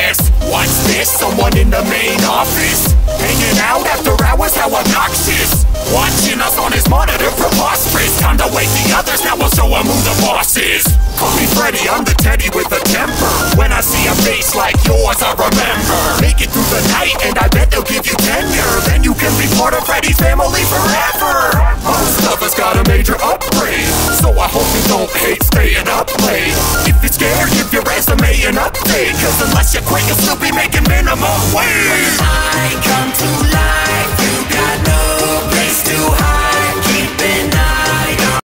this? What's this? Someone in the main office? Hanging out after hours, how obnoxious. Watching us on his monitor, preposterous. Time to wake the others, now we'll show him who the boss is. Call me Freddy, I'm the teddy with a temper. When I see a face like yours, I remember. Make it through the night and I bet they'll give you tenure. Then you can be part of Freddy's family forever. Most of us got a major upgrade, so I hope you don't hate staying up late. If you're scared, give your resume an update, cause unless you quit, you'll still be making minimum wage. When I come to life,